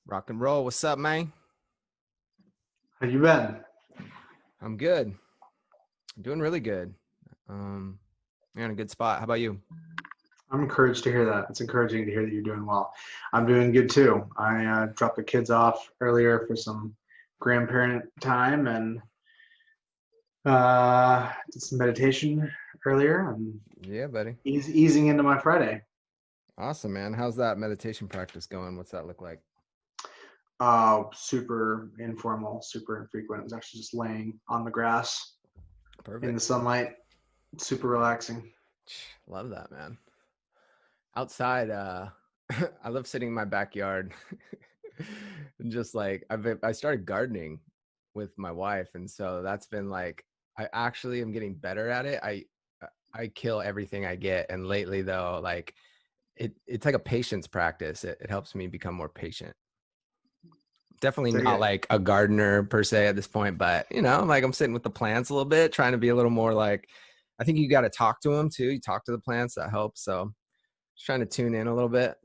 Rock and roll. What's up, man? How you been? I'm good. I'm doing really good. Um, you're in a good spot. How about you? I'm encouraged to hear that. It's encouraging to hear that you're doing well. I'm doing good too. I dropped the kids off earlier for some grandparent time and did some meditation earlier and Yeah, buddy. easing into my Friday. Awesome, man. How's that meditation practice going? What's that look like? Super informal, super infrequent. It was actually just laying on the grass in the Perfect. sunlight. Super relaxing. Love that, man. Outside, I love sitting in my backyard. And just like I started gardening with my wife, and so that's been like I actually am getting better at it. I kill everything I get, and lately though, like it's like a patience practice. It helps me become more patient. Definitely Dig not it. like a gardener per se at this point, but like I'm sitting with the plants a little bit, trying to be a little more like, I think you got to talk to them too. You talk to the plants, that helps. So just trying to tune in a little bit.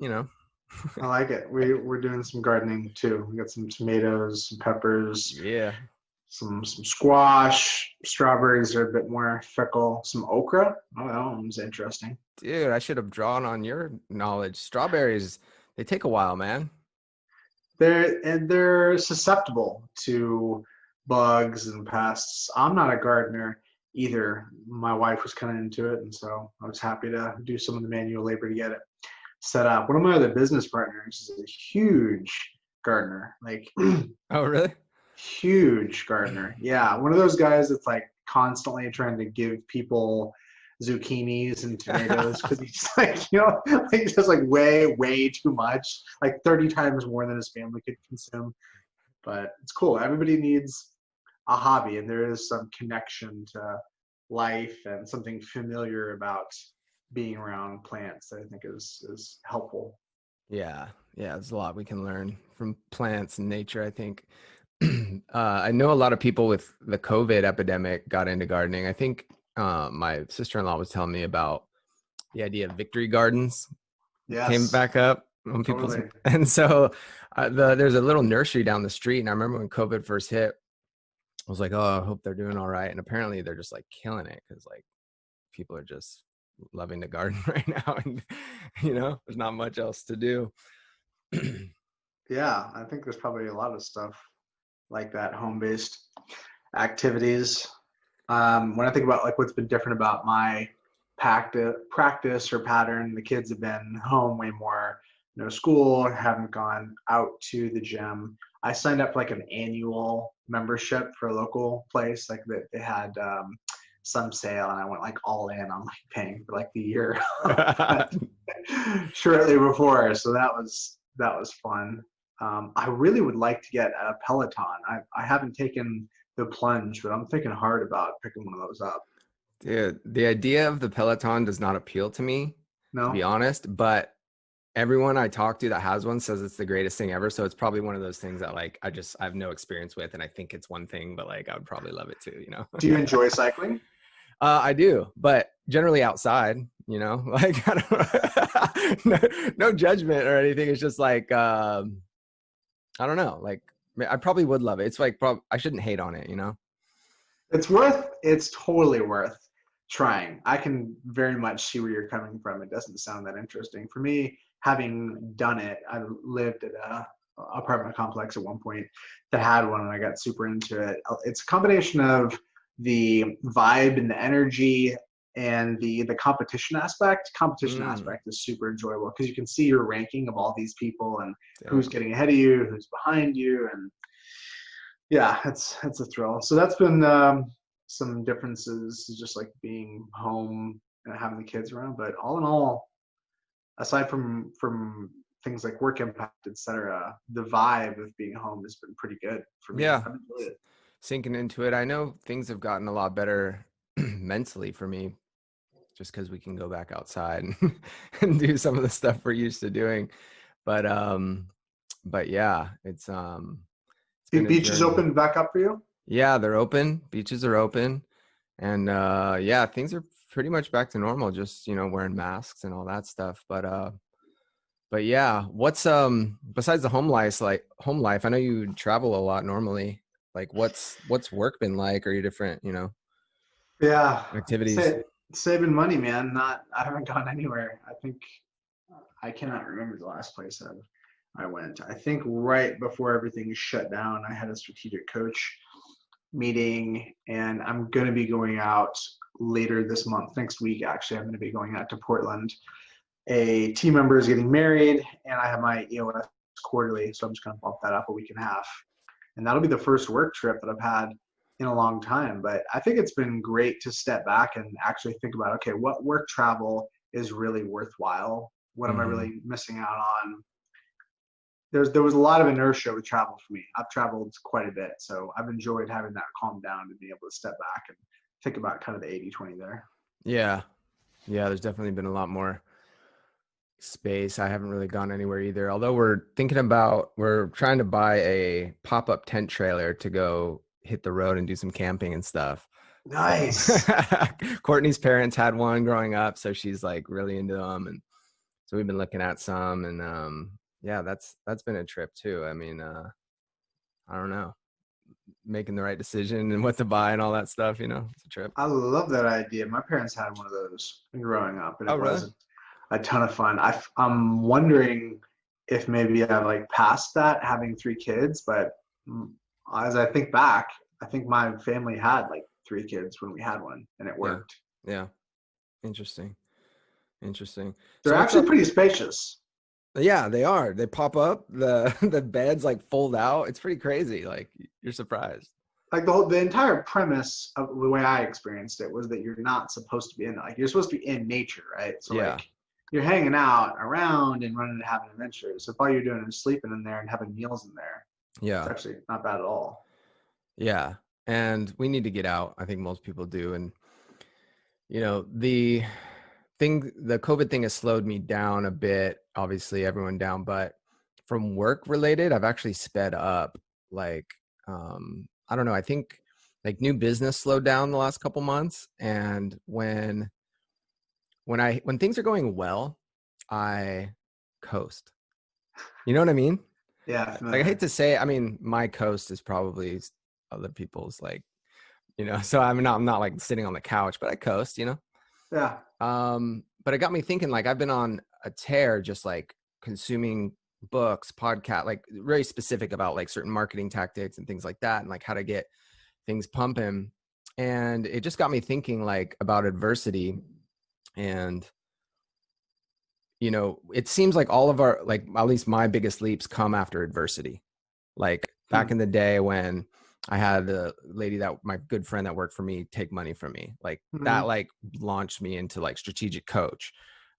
I like it. We're doing some gardening too. We got some tomatoes, some peppers, Yeah. some squash. Strawberries are a bit more fickle. Some okra. Oh, that one was interesting. Dude, I should have drawn on your knowledge. Strawberries, they take a while, man. They're susceptible to bugs and pests. I'm not a gardener either. My wife was kind of into it, and so I was happy to do some of the manual labor to get it set up. One of my other business partners is a huge gardener, like Oh, really? huge gardener. Yeah, one of those guys that's like constantly trying to give people zucchinis and tomatoes because he's like, like just like way too much, like 30 times more than his family could consume. But it's cool. Everybody needs a hobby, and there is some connection to life and something familiar about being around plants that I think is helpful. Yeah. Yeah. There's a lot we can learn from plants and nature, I think. I know a lot of people with the COVID epidemic got into gardening. I think my sister-in-law was telling me about the idea of victory gardens came Yes, back up on people's, totally. and so there's a little nursery down the street, and I remember when COVID first hit, I was like, oh, I hope they're doing all right, and apparently they're just like killing it because like people are just loving the garden right now, and there's not much else to do. Yeah, I think there's probably a lot of stuff like that, home-based activities. When I think about like what's been different about my practice or pattern, the kids have been home way more, no school, haven't gone out to the gym. I signed up for like an annual membership for a local place, like that they had some sale, and I went like all in on like paying for like the year shortly before. So that was fun. I really would like to get a Peloton. I haven't taken the plunge, but I'm thinking hard about picking one of those up. Dude, the idea of the Peloton does not appeal to me, to be No? honest, but everyone I talk to that has one says it's the greatest thing ever. So it's probably one of those things that like I have no experience with, and I think it's one thing, but like I would probably love it too. Do you enjoy cycling? I do, but generally outside, like I don't no judgment or anything. It's just like I don't know, like I probably would love it. It's like I shouldn't hate on it. It's totally worth trying. I can very much see where you're coming from. It doesn't sound that interesting. For me, having done it, I lived at a apartment complex at one point that had one, and I got super into it. It's a combination of the vibe and the energy and the competition aspect. Competition Mm, aspect is super enjoyable because you can see your ranking of all these people and who's dope. getting ahead of you, who's behind you, and yeah, it's a thrill. So that's been some differences, just like being home and having the kids around. But all in all, aside from things like work impact, etc., the vibe of being home has been pretty good for me. Yeah, I've enjoyed it. sinking into it. I know things have gotten a lot better mentally for me just because we can go back outside and do some of the stuff we're used to doing. But yeah, it's been a Beaches journey. opened back up for you? Yeah, they're open. Beaches are open. And yeah, things are pretty much back to normal, just wearing masks and all that stuff. But But yeah, what's besides the home life, I know you travel a lot normally. Like what's work been like, or your different, Yeah, activities? saving money, man. Not I haven't gone anywhere. I think I cannot remember the last place I went. I think right before everything shut down, I had a strategic coach meeting, and I'm going to be going out later this month, next week. Actually, I'm going to be going out to Portland. A team member is getting married, and I have my EOS quarterly, so I'm just going to bump that up a week and a half. And that'll be the first work trip that I've had in a long time. But I think it's been great to step back and actually think about, okay, what work travel is really worthwhile? What am I Hmm. really missing out on? There was a lot of inertia with travel for me. I've traveled quite a bit, so I've enjoyed having that calm down and being able to step back and think about kind of the 80-20 there. Yeah. Yeah, there's definitely been a lot more space. I haven't really gone anywhere either. Although we're trying to buy a pop-up tent trailer to go hit the road and do some camping and stuff. So Nice. Courtney's parents had one growing up, so she's like really into them, and so we've been looking at some, and yeah, that's been a trip too. I mean, I don't know, making the right decision and what to buy and all that stuff, it's a trip. I love that idea. My parents had one of those growing up, and Oh, it really? was a ton of fun. I'm wondering if maybe I like passed that having three kids, but mm, as I think back, I think my family had like three kids when we had one, and it Yeah. worked. Yeah. Interesting. Interesting. They're So what's actually up? pretty spacious. Yeah, they are. They pop up. The the beds like fold out. It's pretty crazy. Like you're surprised. Like the entire premise of the way I experienced it was that you're not supposed to be in like you're supposed to be in nature, right? So Yeah. like you're hanging out around and running and having adventures. So if all you're doing is sleeping in there and having meals in there, it's Yeah. actually not bad at all. Yeah. And we need to get out. I think most people do. And the COVID thing has slowed me down a bit. Obviously, everyone down, but from work related, I've actually sped up. Like, I don't know. I think like new business slowed down the last couple months, and when things are going well, I coast. You know what I mean? Yeah, Like I hate familiar. to say, I mean, my coast is probably other people's like, so I'm not like sitting on the couch, but I coast. Yeah. But it got me thinking, like I've been on a tear just like consuming books, podcast, like very specific about like certain marketing tactics and things like that and like how to get things pumping. And it just got me thinking like about adversity and it seems like all of our like at least my biggest leaps come after adversity. Like back Hmm. in the day when I had a lady that my good friend that worked for me take money from me, like that Hmm. like launched me into like strategic coach,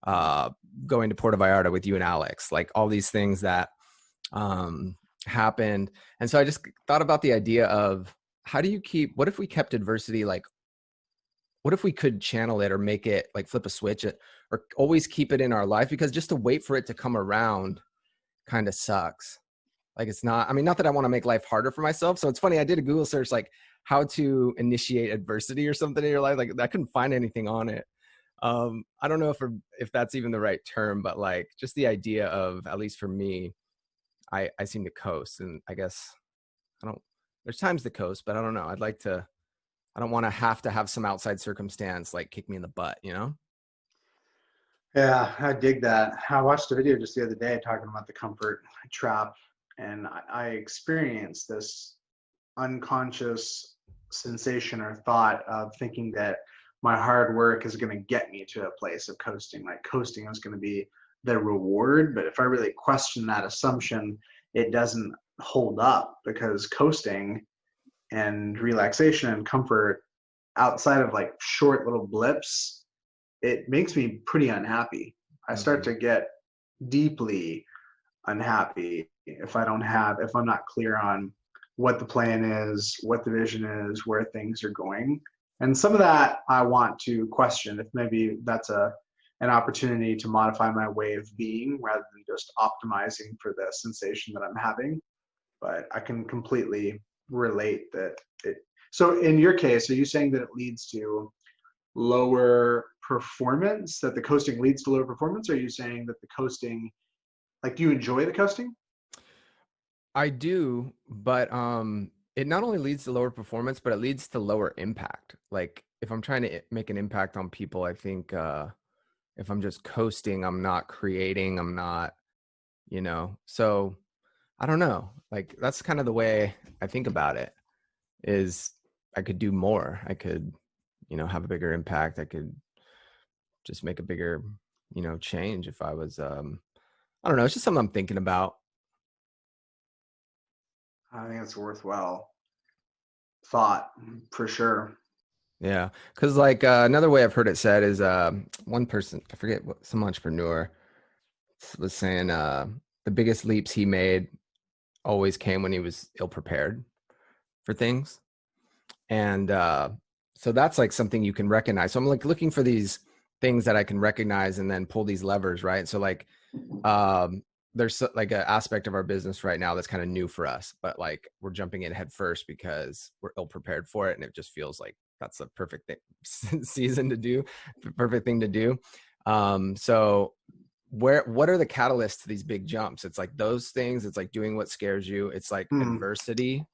uh, going to Puerto Vallarta with you and Alex, like all these things that um, happened. And so I just thought about the idea of what if we kept adversity like what if we could channel it or make it like flip a switch or always keep it in our life because just to wait for it to come around kind of sucks. Like it's not, I mean, not that I want to make life harder for myself. So it's funny, I did a Google search like how to initiate adversity or something in your life. Like I couldn't find anything on it. I don't know if that's even the right term, but like just the idea of, at least for me, I seem to coast, and I guess I don't, there's times to coast, but I don't know. I don't want to have some outside circumstance like kick me in the butt. Yeah, I dig that. I watched a video just the other day talking about the comfort trap, and I experienced this unconscious sensation or thought of thinking that my hard work is going to get me to a place of coasting. Like coasting is going to be the reward. But if I really question that assumption, it doesn't hold up because coasting and relaxation and comfort outside of like short little blips, it makes me pretty unhappy. I start Mm-hmm. to get deeply unhappy if I'm not clear on what the plan is, what the vision is, where things are going. And some of that I want to question if maybe that's a an opportunity to modify my way of being rather than just optimizing for the sensation that I'm having. But I can completely relate that it so in your case, are you saying that it leads to lower performance, that the coasting leads to lower performance, or are you saying that the coasting Like, do you enjoy the coasting? I do, but it not only leads to lower performance, but it leads to lower impact. Like if I'm trying to make an impact on people, I think if I'm just coasting, I'm not creating, I'm not, So I don't know. Like that's kind of the way I think about it is I could do more. I could, have a bigger impact. I could just make a bigger, change if I was I don't know, it's just something I'm thinking about. I think it's worthwhile thought for sure. Yeah, because like another way I've heard it said is one person, I forget what, some entrepreneur was saying the biggest leaps he made always came when he was ill prepared for things. And so that's like something you can recognize. So I'm like looking for these things that I can recognize and then pull these levers, right? So like there's like an aspect of our business right now that's kind of new for us, but like we're jumping in head first because we're ill prepared for it. And it just feels like that's the perfect season to do, the perfect thing to do. So what are the catalysts to these big jumps? It's like those things. It's like doing what scares you. It's like adversity.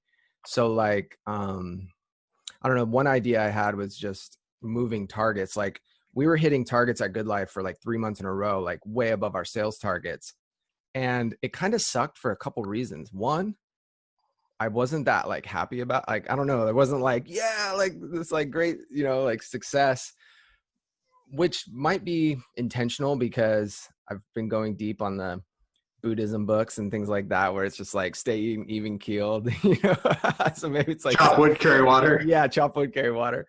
So like, I don't know. One idea I had was just moving targets. Like we were hitting targets at Good Life for like 3 months in a row, like way above our sales targets. And it kind of sucked for a couple reasons. One, I wasn't that like happy about, like, I don't know. It wasn't like, yeah, like this like great, like success, which might be intentional because I've been going deep on the Buddhism books and things like that, where it's just like stay even keeled, so maybe it's like Chop wood, carry water. yeah, chop wood, carry water.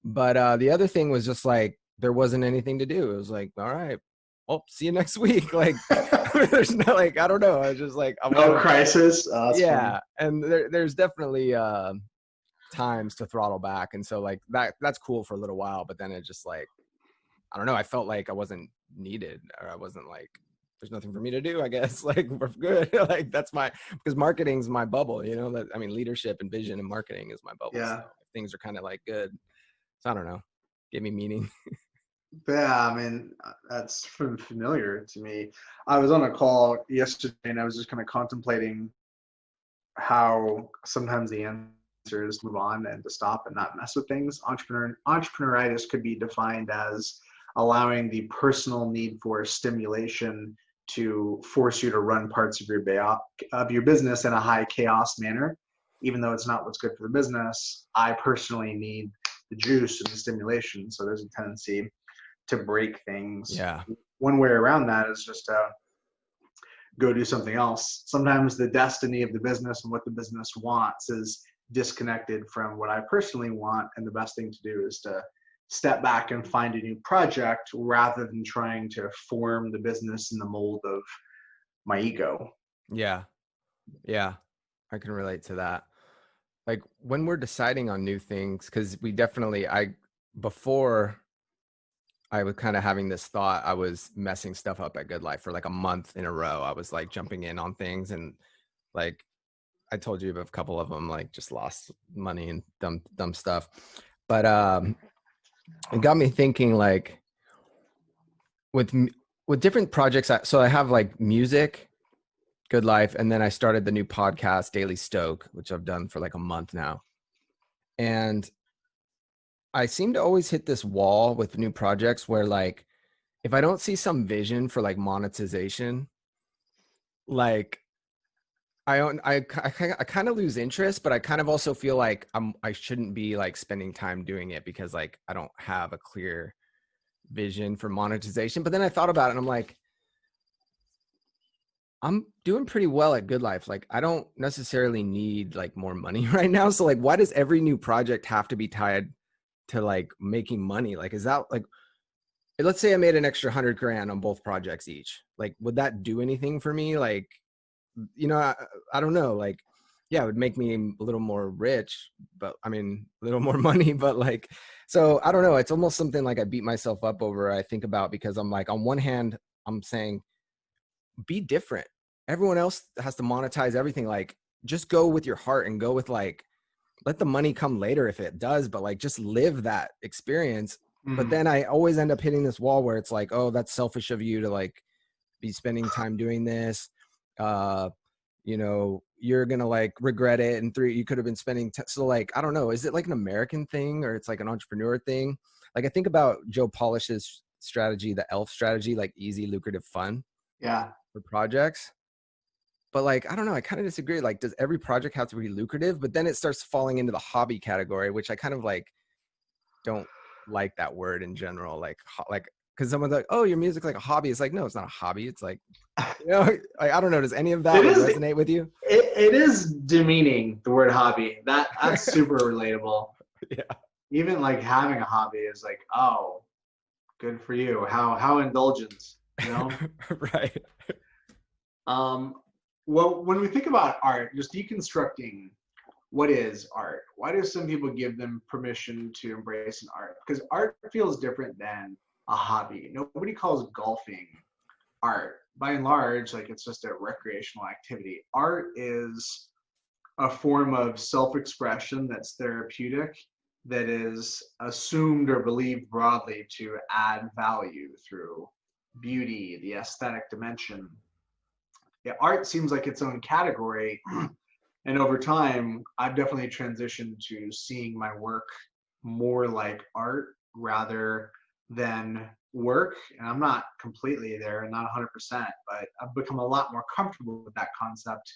But the other thing was just like there wasn't anything to do. It was like, all right, well, see you next week. Like there's no like, I don't know. I was just like, No crisis. yeah, and there's definitely times to throttle back, and so like that's cool for a little while, but then it just like, I don't know, I felt like I wasn't needed, or I wasn't like, there's nothing for me to do, I guess. Like we're good. Like that's because marketing's my bubble, that, I mean, leadership and vision and marketing is my bubble. Yeah. So if things are kind of like good, so I don't know, give me meaning. Yeah, I mean, that's familiar to me. I was on a call yesterday and I was just kind of contemplating how sometimes the answer is to move on and to stop and not mess with things. Entrepreneuritis could be defined as allowing the personal need for stimulation to force you to run parts of your business in a high chaos manner, even though it's not what's good for the business. I personally need the juice and the stimulation, so there's a tendency to break things. Yeah. One way around that is just to go do something else. Sometimes the destiny of the business and what the business wants is disconnected from what I personally want, and the best thing to do is to step back and find a new project rather than trying to form the business in the mold of my ego. Yeah. I can relate to that. Like when we're deciding on new things, because before I was kind of having this thought, I was messing stuff up at Good Life for like a month in a row. I was like jumping in on things, and like I told you about a couple of them, like just lost money and dumb stuff. But it got me thinking, like with different projects. So I have like music, Good Life, and then I started the new podcast, Daily Stoke, which I've done for like a month now. And I seem to always hit this wall with new projects where like if I don't see some vision for like monetization, like I kind of lose interest, but I kind of also feel like I shouldn't be like spending time doing it because like I don't have a clear vision for monetization. But then I thought about it and I'm like, I'm doing pretty well at Good Life. Like I don't necessarily need like more money right now. So like why does every new project have to be tied to like making money? Like is that like, let's say I made an extra 100 grand on both projects each, like would that do anything for me? Like, I don't know, like, yeah, it would make me a little more rich, but I mean, a little more money, but like, so I don't know. It's almost something like I beat myself up over, I think about, because I'm like, on one hand, I'm saying, be different. Everyone else has to monetize everything. Like, just go with your heart and go with like, let the money come later if it does, but like, just live that experience. But then I always end up hitting this wall where it's like, oh, that's selfish of you to like be spending time doing this. You know, you're gonna like regret it. And 3, you could have been spending. So like, I don't know. Is it like an American thing or it's like an entrepreneur thing? Like I think about Joe Polish's strategy, the ELF strategy, like easy, lucrative, fun Yeah. for projects. But like, I don't know, I kind of disagree. Like, does every project have to be lucrative? But then it starts falling into the hobby category, which I kind of like don't like that word in general. Like, because someone's like, oh, your music like a hobby. It's like, no, it's not a hobby. It's like, you know, like, I don't know. Does any of that It like is. resonate with you? It is demeaning, the word hobby. That's super relatable. Yeah. Even like having a hobby is like, oh, good for you. How indulgent, you know? Right. Um, well, when we think about art, just deconstructing what is art, why do some people give them permission to embrace an art? Because art feels different than a hobby. Nobody calls golfing art. By and large, like it's just a recreational activity. Art is a form of self-expression that's therapeutic, that is assumed or believed broadly to add value through beauty, the aesthetic dimension. Yeah, art seems like its own category. And over time, I've definitely transitioned to seeing my work more like art rather than work. And I'm not completely there, not 100%, but I've become a lot more comfortable with that concept.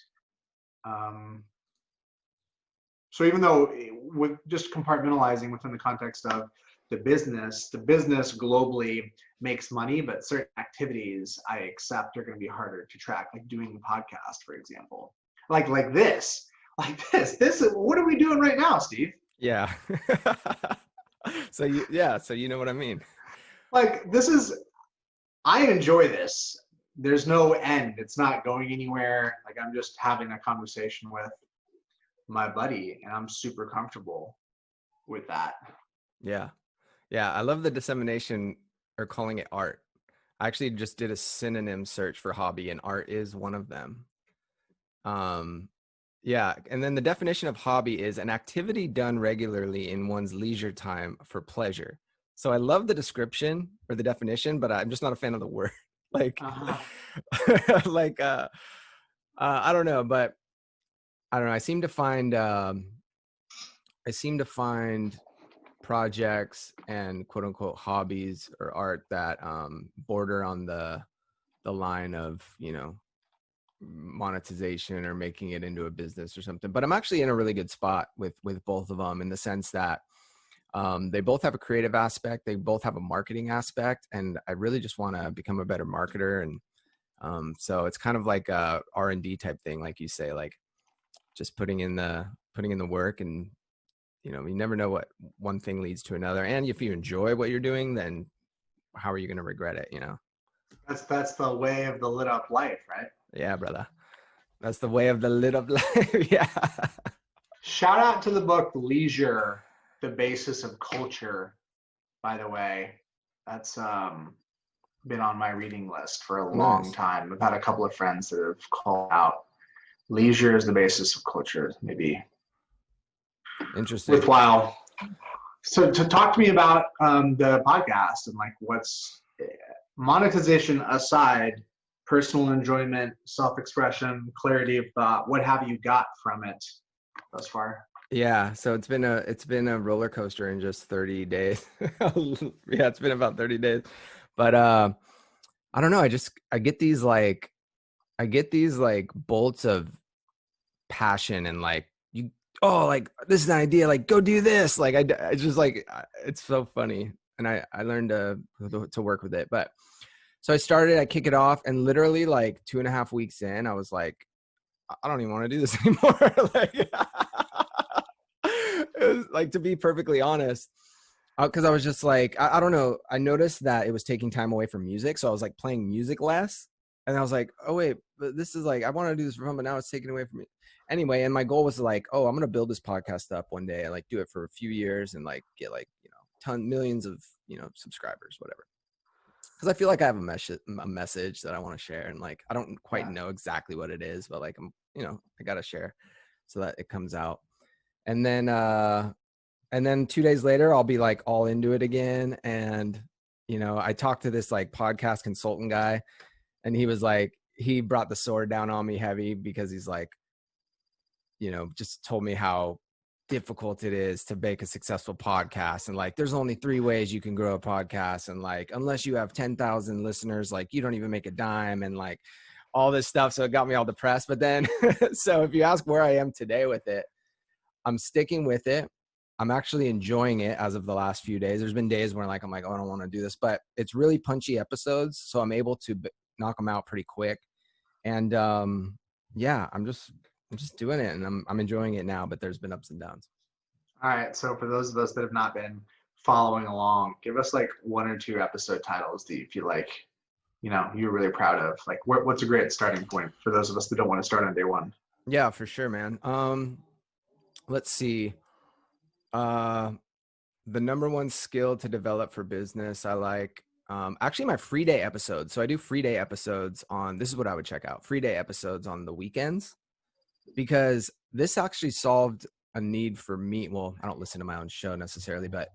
Um, so even though with just compartmentalizing within the context of the business globally makes money, but certain activities I accept are going to be harder to track, like doing the podcast, for example. Like this. This is, what are we doing right now, Steve? Yeah. So you know what I mean. Like this is, I enjoy this. There's no end. It's not going anywhere. Like I'm just having a conversation with my buddy and I'm super comfortable with that. Yeah. Yeah. I love the dissemination or calling it art. I actually just did a synonym search for hobby and art is one of them. Yeah. And then the definition of hobby is an activity done regularly in one's leisure time for pleasure. So I love the description or the definition, but I'm just not a fan of the word. Like, Uh-huh. like, I don't know, but I don't know. I seem to find projects and quote unquote hobbies or art that border on the line of, you know, monetization or making it into a business or something. But I'm actually in a really good spot with both of them in the sense that they both have a creative aspect, they both have a marketing aspect, and I really just want to become a better marketer. And so it's kind of like a R&D type thing, like you say, like just putting in the work. And you know, you never know what one thing leads to another. And if you enjoy what you're doing, then how are you going to regret it, you know? That's the way of the lit up life, right? Yeah, brother. That's the way of the lit up life. Yeah. Shout out to the book Leisure, The Basis of Culture, by the way. That's been on my reading list for a long Nice. time. I've had a couple of friends that have called out Leisure is the Basis of Culture, maybe Interesting. worthwhile. So to talk to me about the podcast and like what's monetization aside, personal enjoyment, self-expression, clarity of thought, what have you got from it thus far? Yeah. So it's been a roller coaster in just 30 days. Yeah, it's been about 30 days. But I don't know. I get these like bolts of passion and like you, oh, like this is an idea, like go do this. Like I just like, it's so funny. And I learned to work with it. But so I kick it off, and literally like 2.5 weeks in, I was like, I don't even want to do this anymore. Like, it was, like, to be perfectly honest, because I was just like, I don't know. I noticed that it was taking time away from music. So I was like playing music less. And I was like, oh, wait, but this is like, I want to do this for fun, but now it's taken away from me. Anyway, and my goal was like, oh, I'm going to build this podcast up one day and like do it for a few years and like get like, you know, millions of, you know, subscribers, whatever. Because I feel like I have a message that I want to share. And like, I don't quite Yeah. know exactly what it is, but like, you know, I got to share so that it comes out. And then 2 days later, I'll be like all into it again. And, you know, I talked to this like podcast consultant guy, And he was like, he brought the sword down on me heavy because he's like, just told me how difficult it is to make a successful podcast. And like, there's only 3 ways you can grow a podcast. And like, unless you have 10,000 listeners, like you don't even make a dime, and like all this stuff. So it got me all depressed. But then, so if you ask where I am today with it, I'm sticking with it. I'm actually enjoying it as of the last few days. There's been days where I'm like, oh, I don't want to do this, but it's really punchy episodes. So I'm able to knock them out pretty quick. And yeah, I'm just doing it, and I'm enjoying it now, but there's been ups and downs. All right. So for those of us that have not been following along, give us like 1 or 2 episode titles that you feel like, you're really proud of. Like what's a great starting point for those of us that don't want to start on day 1? Yeah, for sure, man. Let's see. The number 1 skill to develop for business, I like actually my free day episodes. So I do free day episodes this is what I would check out, free day episodes on the weekends, because this actually solved a need for me. Well, I don't listen to my own show necessarily, but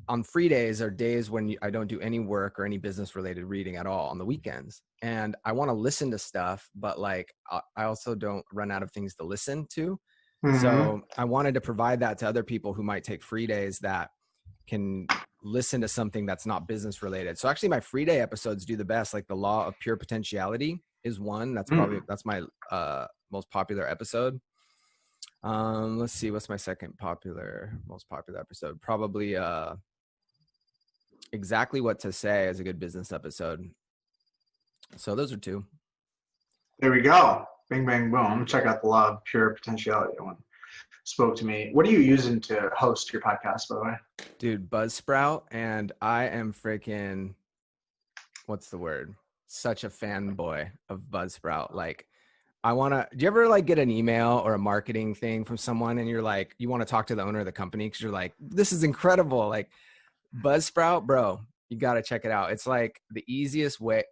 on free days are days when I don't do any work or any business related reading at all on the weekends. And I want to listen to stuff, but like, I also don't run out of things to listen to. Mm-hmm. So I wanted to provide that to other people who might take free days that can listen to something that's not business related. So actually my free day episodes do the best. Like the law of pure potentiality is one. That's that's my most popular episode. Let's see, what's my second most popular episode? Probably exactly what to say is a good business episode. So those are 2. There we go. Bing, bang, boom. Check out the law of pure potentiality. One spoke to me. What are you using to host your podcast, by the way? Dude, Buzzsprout. And I am freaking, what's the word? Such a fanboy of Buzzsprout. Like, do you ever like get an email or a marketing thing from someone and you're like, you want to talk to the owner of the company because you're like, this is incredible. Like Buzzsprout, bro, you got to check it out. It's like the easiest way.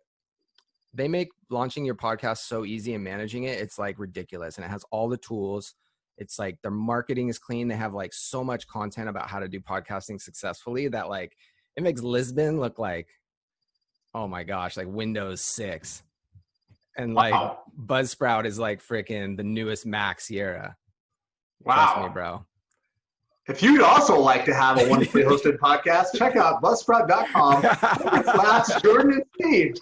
They make launching your podcast so easy and managing it. It's like ridiculous. And it has all the tools. It's like their marketing is clean. They have like so much content about how to do podcasting successfully that like it makes Lisbon look like, oh my gosh, like Windows 6. And like Buzzsprout is like freaking the newest Mac Sierra. Wow. Trust me, bro. If you'd also like to have a wonderfully hosted podcast, check out buzzsprout.com/Jordan and Steve.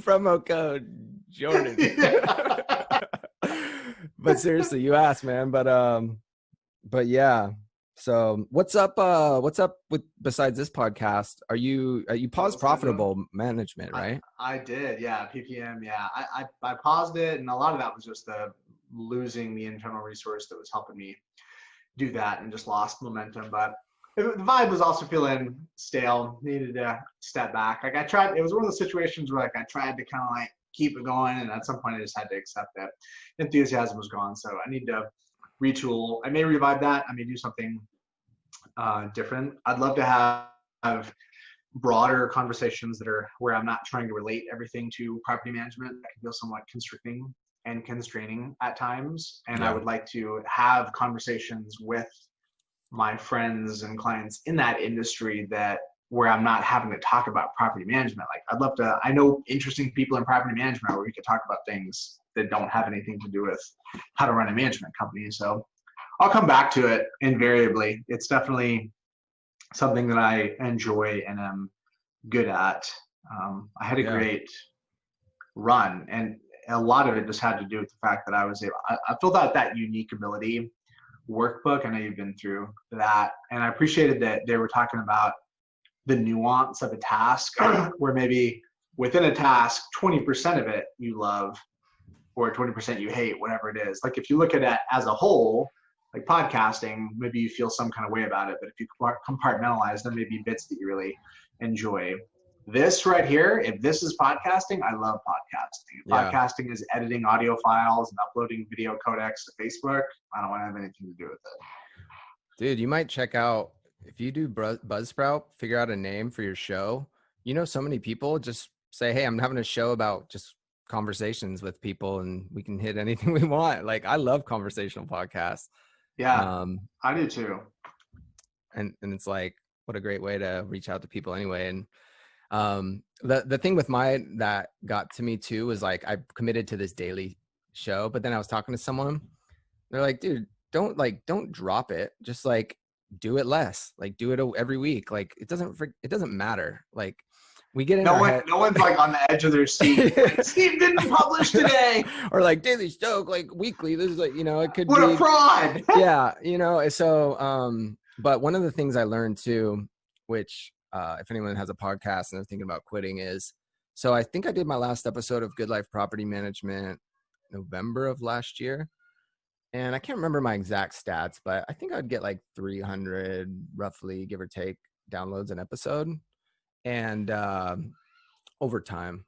Promo code Jordan. But seriously, you asked, man. But yeah. So what's up with besides this podcast? Are you paused profitable management, right? I did, yeah. PPM, yeah. I paused it, and a lot of that was just losing the internal resource that was helping me do that, and just lost momentum. But the vibe was also feeling stale, needed to step back. Like it was one of those situations where like I tried to kind of like keep it going, and at some point I just had to accept that enthusiasm was gone. So I need to retool. I may revive that. I may do something different. I'd love to have broader conversations that are where I'm not trying to relate everything to property management. That can feel somewhat constricting and constraining at times. And I would like to have conversations with my friends and clients in that industry where I'm not having to talk about property management. Like I know interesting people in property management where we could talk about things that don't have anything to do with how to run a management company. So I'll come back to it invariably. It's definitely something that I enjoy and am good at. I had a great run, and a lot of it just had to do with the fact that I filled out that unique ability workbook. I know you've been through that, and I appreciated that they were talking about the nuance of a task where maybe within a task, 20% of it you love or 20% you hate, whatever it is. Like if you look at it as a whole, like podcasting, maybe you feel some kind of way about it, but if you compartmentalize, there may be bits that you really enjoy. This right here, if this is podcasting, I love podcasting. If podcasting is editing audio files and uploading video codecs to Facebook, I don't want to have anything to do with it. Dude, you might check out, if you do Buzzsprout, figure out a name for your show. So many people just say, hey, I'm having a show about just conversations with people and we can hit anything we want. Like I love conversational podcasts. Yeah, I do too. And it's like, what a great way to reach out to people anyway. And The thing with mine that got to me too was like I committed to this daily show, but then I was talking to someone. They're like, dude, don't drop it. Just like do it less. Like do it every week. Like it doesn't matter. Like we get in our head. No one's like on the edge of their seat. Like, Steve didn't publish today. Or like Daily Stoke, like weekly. This is like, it could What be a fraud. yeah, so but one of the things I learned too, which if anyone has a podcast and they're thinking about quitting, is so I think I did my last episode of Good Life Property Management November of last year. And I can't remember my exact stats, but I think I'd get like 300 roughly, give or take, downloads an episode. And over time.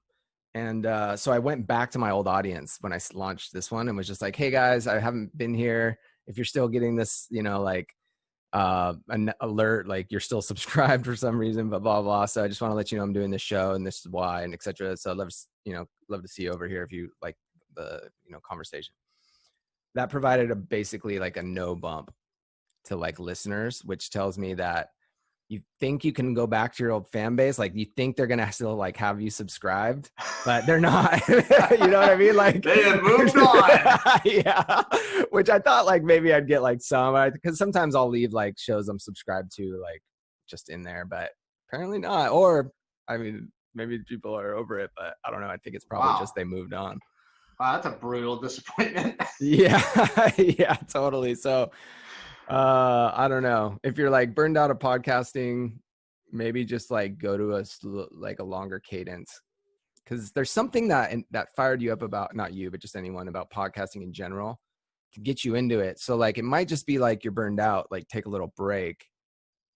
And so I went back to my old audience when I launched this one and was just like, hey guys, I haven't been here. If you're still getting this, an alert, like you're still subscribed for some reason, but blah, blah. So I just want to let you know I'm doing this show and this is why, and et cetera. So I'd love to see you over here if you like the, conversation. That provided basically like a no bump to like listeners, which tells me that you think you can go back to your old fan base. Like you think they're going to still like have you subscribed, but they're not. You know what I mean? Like they have moved on. Yeah. Which I thought like maybe I'd get like some, because sometimes I'll leave like shows I'm subscribed to like just in there, but apparently not. Or I mean, maybe people are over it, but I don't know. I think it's probably just they moved on. Wow, that's a brutal disappointment. Yeah. Yeah, totally. So I don't know, if you're like burned out of podcasting, maybe just like go to a longer cadence, because there's something that fired you up about, not you, but just anyone, about podcasting in general to get you into it. So like it might just be like you're burned out, like take a little break,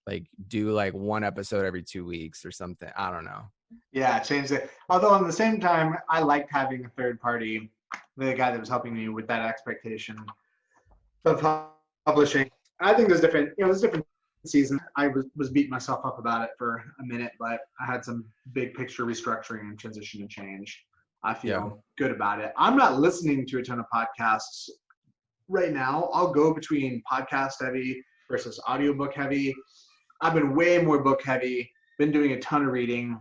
like do like one episode every 2 weeks or something. I don't know. Yeah, change it. Although at the same time, I liked having a third party, the guy that was helping me with that expectation of publishing. I think there's different, there's different seasons. I was beating myself up about it for a minute, but I had some big picture restructuring and transition and change. I feel good about it. I'm not listening to a ton of podcasts right now. I'll go between podcast heavy versus audiobook heavy. I've been way more book heavy, been doing a ton of reading.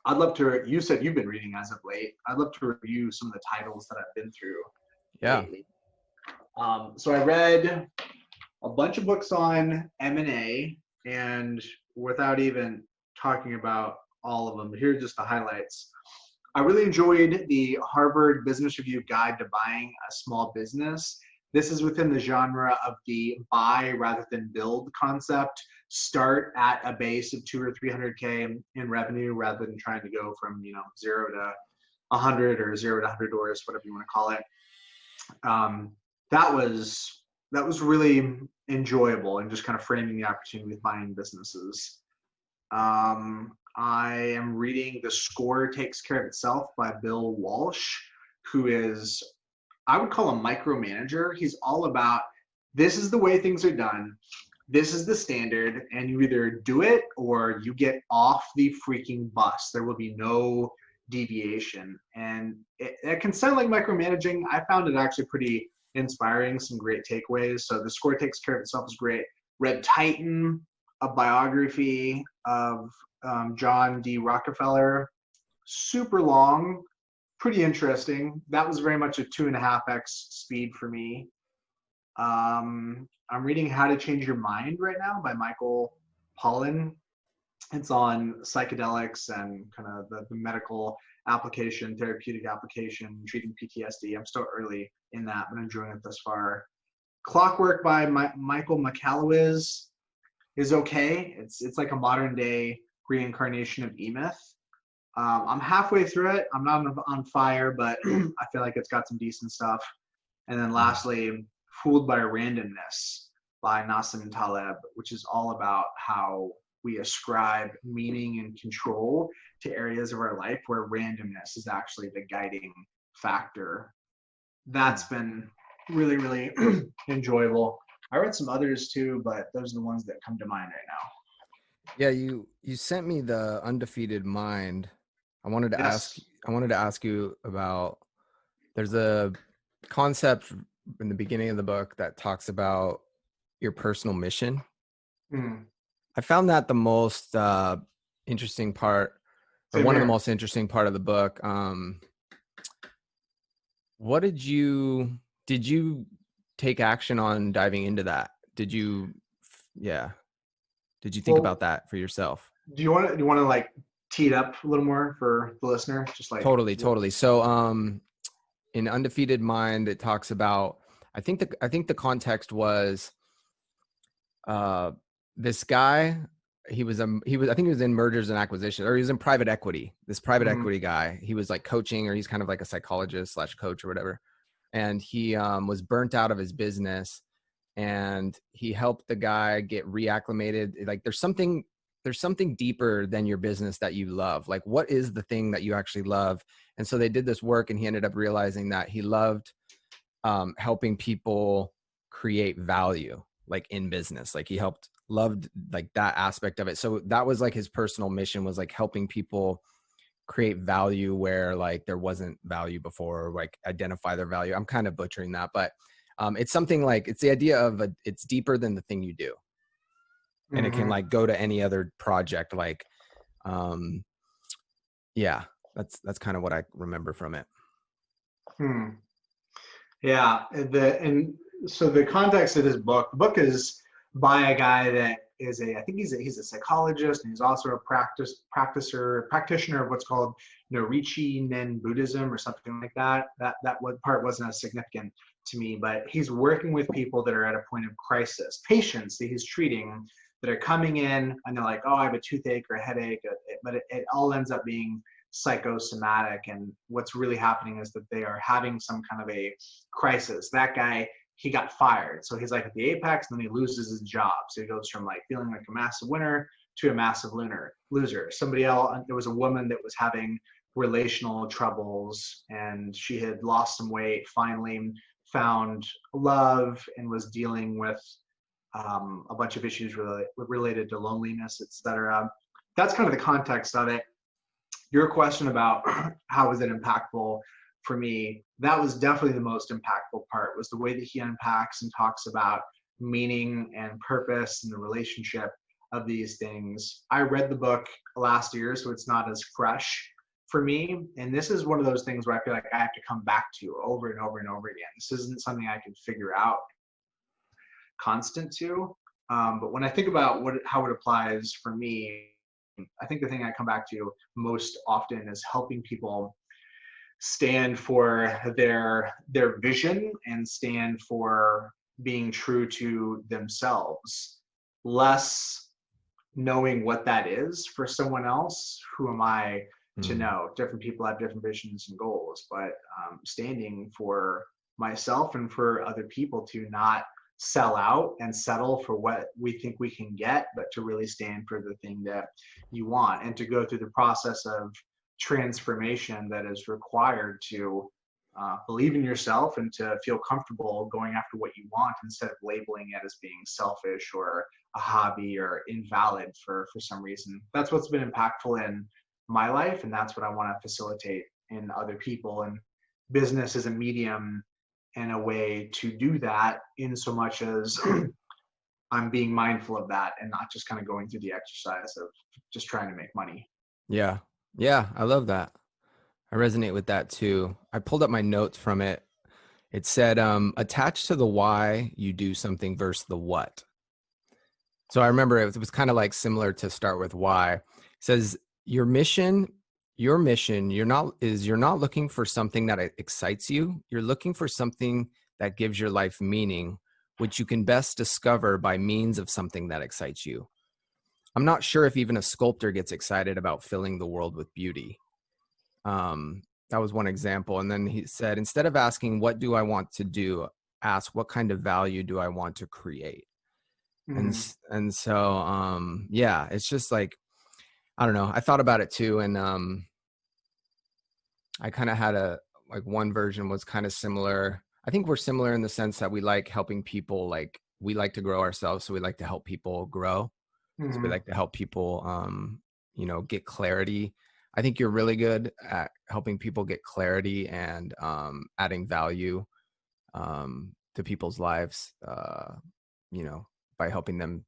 I'd love to, you said you've been reading as of late. I'd love to review some of the titles that I've been through lately. So I read a bunch of books on M&A, and without even talking about all of them, here are just the highlights. I really enjoyed the Harvard Business Review Guide to Buying a Small Business. This is within the genre of the buy rather than build concept. Start at a base of 200 or 300K in revenue rather than trying to go from 0 to 100 or 0 to 100 doors, whatever you want to call it. That was really enjoyable, and just kind of framing the opportunity with buying businesses. I am reading The Score Takes Care of Itself by Bill Walsh, who is, I would call a micromanager. He's all about, this is the way things are done. This is the standard, and you either do it or you get off the freaking bus. There will be no deviation. And it can sound like micromanaging. I found it actually pretty inspiring, some great takeaways. So The Score Takes Care of Itself is great. Read Titan, a biography of John D. Rockefeller. Super long, pretty interesting. That was very much a 2.5x speed for me. I'm reading How to Change Your Mind right now by Michael Pollan. It's on psychedelics and kind of the medical application, therapeutic application, treating PTSD. I'm still early in that, but enjoying it thus far. Clockwork by Michael McAlliwiz is okay. It's like a modern day reincarnation of E-Myth. I'm halfway through it. I'm not on fire, but I feel like it's got some decent stuff. And then lastly, Fooled by Randomness by Nassim Taleb, which is all about how we ascribe meaning and control to areas of our life where randomness is actually the guiding factor. That's been really, really enjoyable. I read some others too, but those are the ones that come to mind right now. Yeah, you sent me the Undefeated Mind. I wanted to ask you about, there's a concept in the beginning of the book that talks about your personal mission. I found that the most interesting part, or Same one of the here. most interesting part of the book. What did you take action on diving into that? Yeah. Did you think about Well, that for yourself? do you want to like tee it up a little more for the listener? Just like Totally, what? totally. So, in Undefeated Mind, it talks about, I think the context was, uh, this guy, I think he was in mergers and acquisitions, or he was in private equity. This private Mhm. equity guy, he was like coaching, or he's kind of like a psychologist slash coach or whatever. And he was burnt out of his business, and he helped the guy get reacclimated. Like there's something deeper than your business that you love. Like, what is the thing that you actually love? And so they did this work, and he ended up realizing that he loved helping people create value, like in business. Like loved like that aspect of it. So that was like his personal mission, was like helping people create value where like there wasn't value before, or like identify their value. I'm kind of butchering that, but it's something like, it's the idea of it's deeper than the thing you do, and it can Mhm. like go to any other project. Like, um, yeah, that's kind of what I remember from it. Hmm. Yeah, and so the context of this book, the book is by a guy that is I think he's a psychologist, and he's also a practitioner of what's called Norichi Nen Buddhism or something like that. That one part wasn't as significant to me, but he's working with people that are at a point of crisis, patients that he's treating that are coming in and they're like, oh, I have a toothache or a headache, but it all ends up being psychosomatic, and what's really happening is that they are having some kind of a crisis. That guy, he got fired. So he's like at the apex, and then he loses his job. So he goes from like feeling like a massive winner to a massive loser. Somebody else, there was a woman that was having relational troubles, and she had lost some weight, finally found love, and was dealing with a bunch of issues related to loneliness, etc. That's kind of the context of it. Your question about how was it impactful for me, that was definitely the most impactful part, was the way that he unpacks and talks about meaning and purpose and the relationship of these things. I read the book last year, so it's not as fresh for me, and this is one of those things where I feel like I have to come back to over and over and over again. This isn't something I can figure out constant to. But when I think about how it applies for me, I think the thing I come back to most often is helping people stand for their vision and stand for being true to themselves. Less knowing what that is for someone else. Who am I to Mm. know? Different people have different visions and goals, but standing for myself and for other people to not sell out and settle for what we think we can get, but to really stand for the thing that you want, and to go through the process of transformation that is required to believe in yourself and to feel comfortable going after what you want, instead of labeling it as being selfish or a hobby or invalid for some reason. That's what's been impactful in my life, and that's what I want to facilitate in other people. And business is a medium and a way to do that, in so much as I'm being mindful of that and not just kind of going through the exercise of just trying to make money. Yeah. Yeah. I love that. I resonate with that too. I pulled up my notes from it. It said, attached to the why you do something versus the what. So I remember it was kind of like similar to start with why. It says your mission, you're not looking for something that excites you. You're looking for something that gives your life meaning, which you can best discover by means of something that excites you. I'm not sure if even a sculptor gets excited about filling the world with beauty. That was one example. And then he said, instead of asking, what do I want to do? Ask, what kind of value do I want to create? And, Mm, and so, yeah, it's just like, I don't know. I thought about it too. And, I kind of had like one version was kind of similar. I think we're similar in the sense that we like helping people, like we like to grow ourselves. So we like to help people grow. So we mm, like to help people, get clarity. I think you're really good at helping people get clarity and adding value to people's lives, by helping them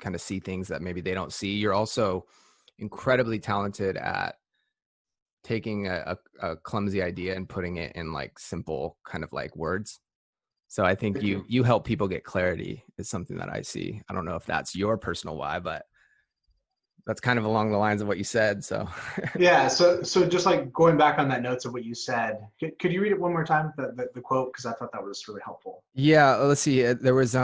kind of see things that maybe they don't see. You're also incredibly talented at taking a clumsy idea and putting it in like simple kind of like words. So I think you help people get clarity is something that I see. I don't know if that's your personal why, but that's kind of along the lines of what you said. So Yeah, so just like going back on that notes of what you said, could you read it one more time, the quote? Because I thought that was really helpful. yeah, let's see. There was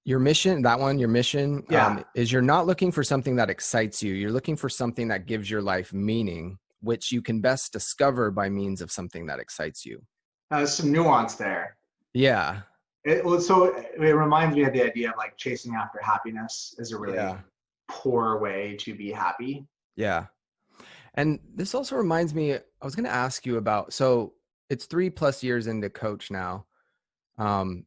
your mission, that one, your mission Yeah, is you're not looking for something that excites you. You're looking for something that gives your life meaning, which you can best discover by means of something that excites you. there's some nuance there. Yeah. So it reminds me of the idea of like chasing after happiness is a really Yeah. poor way to be happy. Yeah. And this also reminds me, I was going to ask you about, so it's 3+ years into coach now. Um,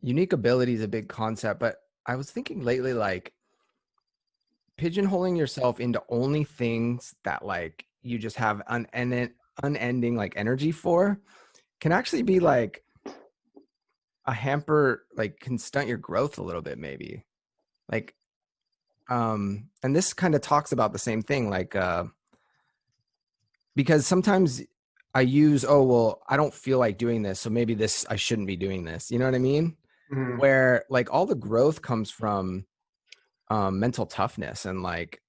Unique ability is a big concept, but I was thinking lately, like pigeonholing yourself into only things that like you just have unending like energy for can actually be like a hamper, like can stunt your growth a little bit, maybe. Like, and this kind of talks about the same thing, like, because sometimes I use, oh, well, I don't feel like doing this, so maybe I shouldn't be doing this. You know what I mean? Mhm. Where like all the growth comes from mental toughness and like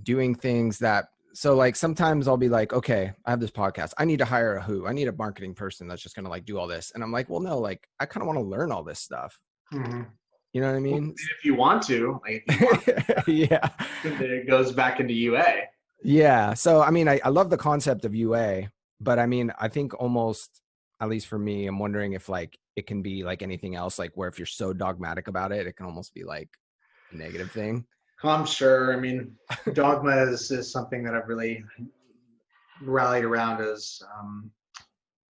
doing things that, so like sometimes I'll be like, okay, I have this podcast. I need to hire I need a marketing person that's just going to like do all this. And I'm like, well, no, like I kind of want to learn all this stuff. Mhm. You know what I Well, mean? if you want to, like if you want Yeah. to, then it goes back into UA. Yeah. So, I mean, I love the concept of UA, but I mean, I think almost, at least for me, I'm wondering if like it can be like anything else, like where if you're so dogmatic about it, it can almost be like a negative thing. I'm sure. I mean, dogma is something that I've really rallied around as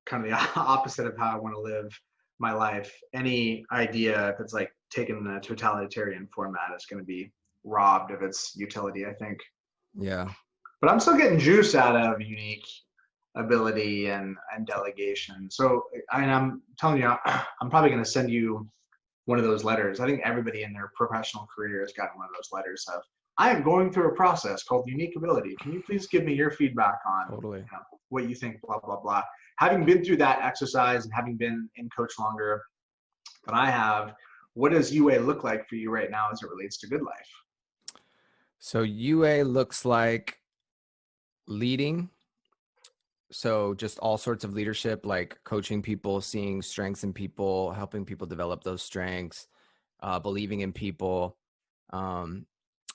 kind of the opposite of how I want to live my life. Any idea, if it's like taken in a totalitarian format, is going to be robbed of its utility, I think. Yeah. But I'm still getting juice out of unique ability and delegation. So, and I'm telling you, I'm probably going to send you one of those letters. I think everybody in their professional career has gotten one of those letters of, I am going through a process called unique ability. Can you please give me your feedback on Totally. what you think, blah, blah, blah. Having been through that exercise and having been in coach longer than I have, what does UA look like for you right now as it relates to good life? So UA looks like leading. So just all sorts of leadership, like coaching people, seeing strengths in people, helping people develop those strengths, believing in people. Um,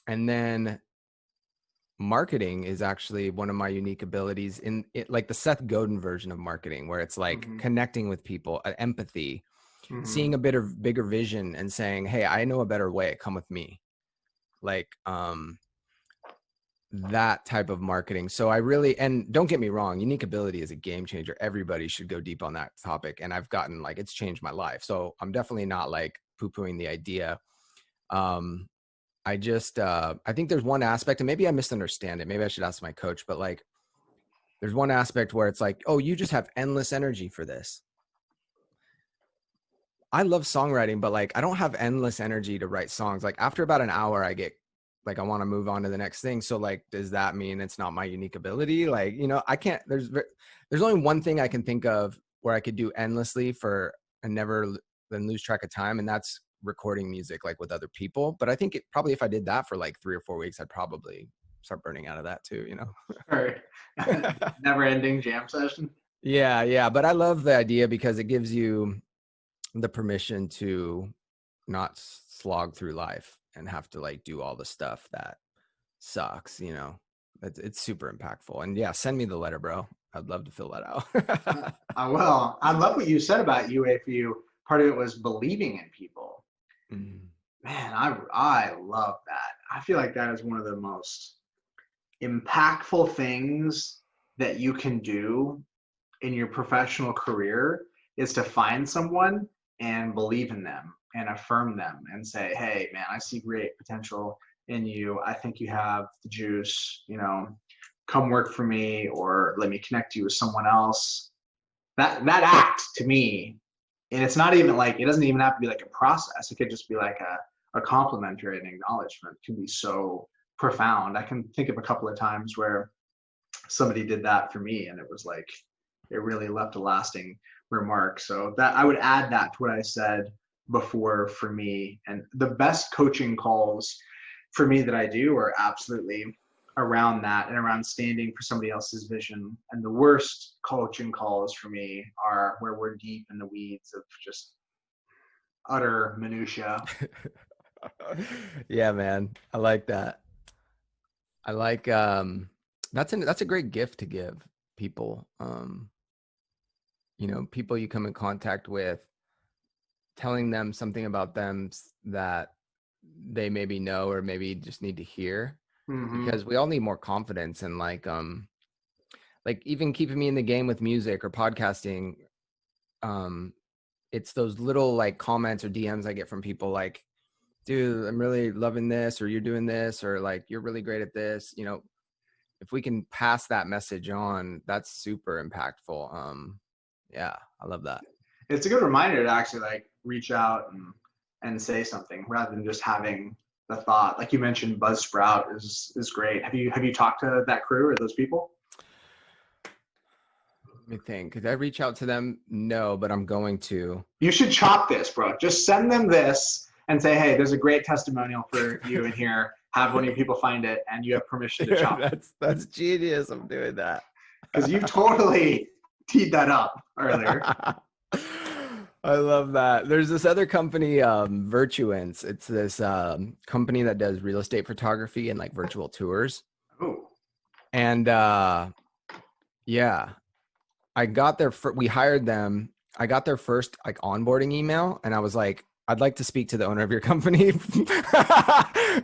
and then marketing is actually one of my unique abilities in it, like the Seth Godin version of marketing, where it's like Mm-hmm. connecting with people, empathy, Mm-hmm. seeing a bigger vision and saying, hey, I know a better way, come with me. Like, that type of marketing. So I really, and don't get me wrong, unique ability is a game changer. Everybody should go deep on that topic. And I've gotten like, it's changed my life. So I'm definitely not like poo-pooing the idea. I just, I think there's one aspect, and maybe I misunderstand it. Maybe I should ask my coach, but like, there's one aspect where it's like, oh, you just have endless energy for this. I love songwriting, but like, I don't have endless energy to write songs. Like after about an hour, I get like, I want to move on to the next thing. So like, does that mean it's not my unique ability? Like, you know, I can't, there's only one thing I can think of where I could do endlessly for and never then lose track of time. And that's recording music like with other people. But I think it probably, if I did that for like 3 or 4 weeks, I'd probably start burning out of that too, you Or know? never ending jam session. Yeah. Yeah. But I love the idea because it gives you the permission to not slog through life and have to like do all the stuff that sucks, you know. It's super impactful. And yeah, send me the letter, bro. I'd love to fill that out. Well, I love what you said about UA for you. Part of it was believing in people. Mm. Man, I love that. I feel like that is one of the most impactful things that you can do in your professional career is to find someone and believe in them and affirm them and say, hey, man, I see great potential in you. I think you have the juice, you know, come work for me or let me connect you with someone else. That act to me, and it's not even like, it doesn't even have to be like a process. It could just be like a compliment or an acknowledgement can be so profound. I can think of a couple of times where somebody did that for me, and it was like, it really left a lasting remark. So that I would add that to what I said before for me. And the best coaching calls for me that I do are absolutely around that and around standing for somebody else's vision. And the worst coaching calls for me are where we're deep in the weeds of just utter minutia. Yeah, man. I like that. I like that's a great gift to give people. You know, people you come in contact with, telling them something about them that they maybe know or maybe just need to hear, Mm-hmm. because we all need more confidence. And like even keeping me in the game with music or podcasting, it's those little like comments or DMs I get from people like, dude, I'm really loving this, or you're doing this, or like, you're really great at this. You know, if we can pass that message on, that's super impactful. Yeah, I love that. It's a good reminder to actually like reach out and say something rather than just having the thought. Like you mentioned, Buzzsprout is great. Have you talked to that crew or those people? Let me think. Could I reach out to them? No, but I'm going to. You should chop this, bro. Just send them this and say, hey, there's a great testimonial for you in here. Have one of your people find it, and you have permission to chop it. That's genius. I'm doing that. Because you totally teed that up earlier. I love that. There's this other company, Virtuance. It's this company that does real estate photography and like virtual tours. Oh. And yeah, I got their we hired them. I got their first like onboarding email, and I was like, I'd like to speak to the owner of your company.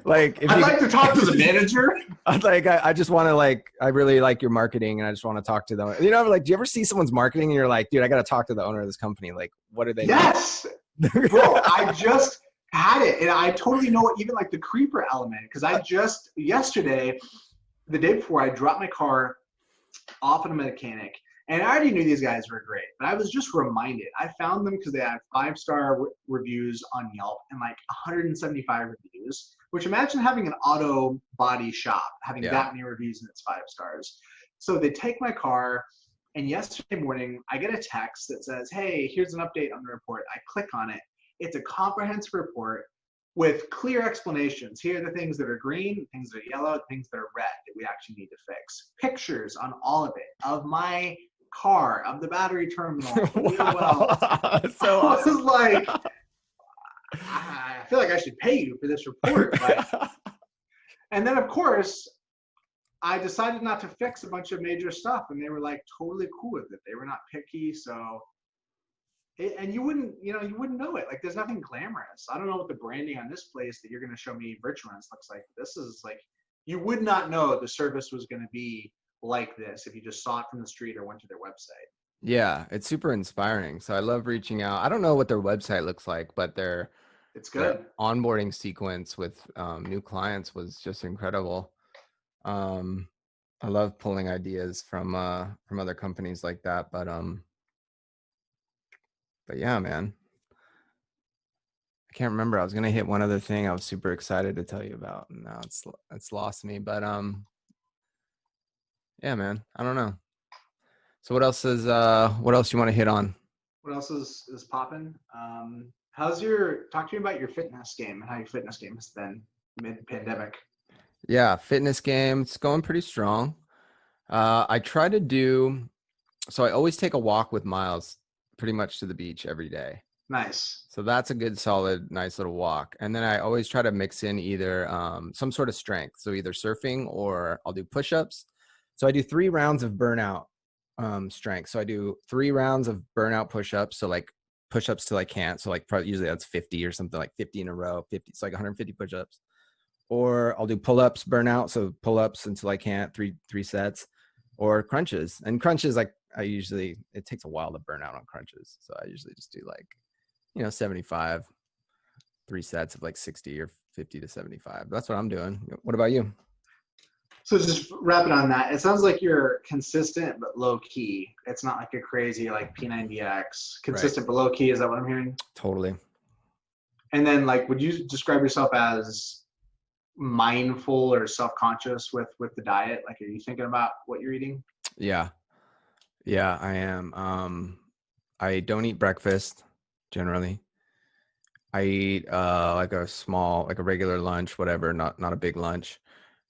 Like, if I'd like to talk to the manager. I just want to like, I really like your marketing, and I just want to talk to them. You know, like, do you ever see someone's marketing and you're like, dude, I got to talk to the owner of this company. Like, what are they? Yes, bro. I just had it, and I totally know even like the creeper element, because I just yesterday, the day before, I dropped my car off at a mechanic. And I already knew these guys were great, but I was just reminded. I found them because they had 5-star reviews on Yelp and like 175 reviews, which imagine having an auto body shop, having that many reviews and it's 5 stars. So they take my car, and yesterday morning, I get a text that says, hey, here's an update on the report. I click on it. It's a comprehensive report with clear explanations. Here are the things that are green, things that are yellow, things that are red that we actually need to fix. Pictures on all of it, of my car, of the battery terminal. Wow. So I was like, I feel like I should pay you for this report. But, and then, of course, I decided not to fix a bunch of major stuff, and they were like totally cool with it. They were not picky, so. And you wouldn't know it. Like, there's nothing glamorous. I don't know what the branding on this place that you're going to show me, Virtuance, looks like. This is like, you would not know the service was going to be like this if you just saw it from the street or went to their website. Yeah, it's super inspiring. So I love reaching out. I don't know what their website looks like, but it's good. Their onboarding sequence with new clients was just incredible. I love pulling ideas from other companies like that, but yeah, man. I can't remember. I was gonna hit one other thing I was super excited to tell you about, and now it's lost me. But yeah, man. I don't know. So what else you want to hit on? What else is popping? Talk to me about your fitness game and how your fitness game has been mid-pandemic. Yeah, fitness game. It's going pretty strong. I try to do, so I always take a walk with Miles pretty much to the beach every day. Nice. So that's a good, solid, nice little walk. And then I always try to mix in either some sort of strength. So either surfing or I'll do push-ups. So I do 3 rounds of burnout strength. So I do 3 rounds of burnout push-ups. So like push-ups till I can't. So like probably usually that's 50 or something, like 50 in a row, 50. It's like 150 push-ups. Or I'll do pull-ups, burnout. So pull-ups until I can't, three sets, or crunches. And crunches, like it takes a while to burn out on crunches. So I usually just do like, 75, 3 sets of like 60 or 50 to 75. That's what I'm doing. What about you? So just wrapping on that, it sounds like you're consistent but low key. It's not like a crazy like P90X. Consistent but low key. Is that what I'm hearing? Totally. And then like, would you describe yourself as mindful or self-conscious with the diet? Like, are you thinking about what you're eating? Yeah. Yeah, I am. I don't eat breakfast generally. I eat like a small, like a regular lunch, whatever, not a big lunch,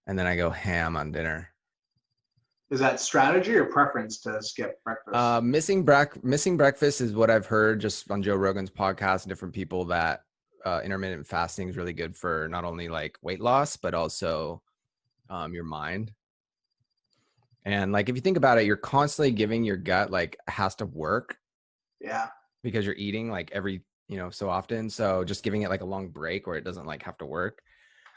and then I go ham on dinner. Is that strategy or preference to skip breakfast? Missing breakfast is what I've heard just on Joe Rogan's podcast and different people that intermittent fasting is really good for not only like weight loss but also your mind. And like if you think about it, you're constantly giving your gut like has to work Yeah. because you're eating like every so often. So just giving it like a long break where it doesn't like have to work.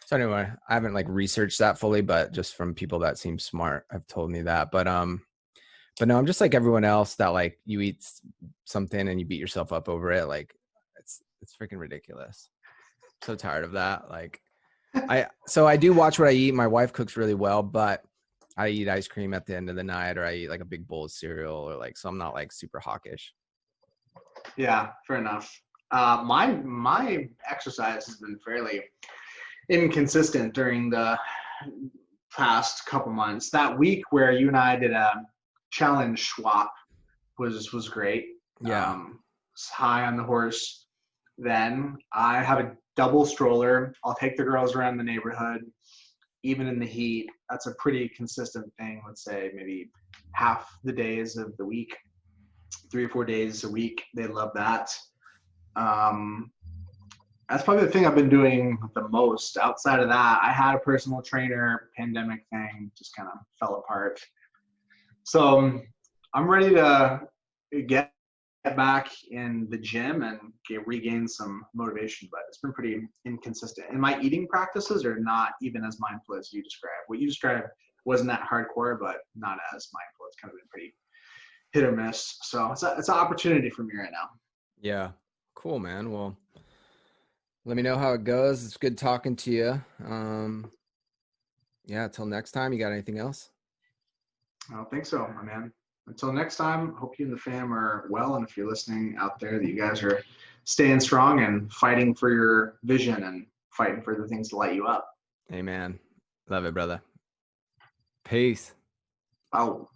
So anyway, I haven't like researched that fully, but just from people that seem smart have told me that. But no, I'm just like everyone else that like you eat something and you beat yourself up over it. Like it's freaking ridiculous. So tired of that. Like so I do watch what I eat. My wife cooks really well, but I eat ice cream at the end of the night, or I eat like a big bowl of cereal, or like, so I'm not like super hawkish. Yeah, fair enough. My exercise has been fairly inconsistent during the past couple months. That week where you and I did a challenge swap was great. Yeah. Was high on the horse. Then I have a double stroller. I'll take the girls around the neighborhood, even in the heat. That's a pretty consistent thing. Let's say maybe half the days of the week, 3 or 4 days a week. They love that. Um, that's probably the thing I've been doing the most. Outside of that, I had a personal trainer. Pandemic thing just kind of fell apart. So I'm ready to get back in the gym and regain some motivation, but it's been pretty inconsistent. And my eating practices are not even as mindful as you described. What you described wasn't that hardcore, but not as mindful. It's kind of been pretty hit or miss. So it's an opportunity for me right now. Yeah. Cool, man. Well, let me know how it goes. It's good talking to you. Yeah, till next time. You got anything else? I don't think so, my man. Until next time, hope you and the fam are well. And if you're listening out there, that you guys are staying strong and fighting for your vision and fighting for the things to light you up. Amen. Love it, brother. Peace. Oh.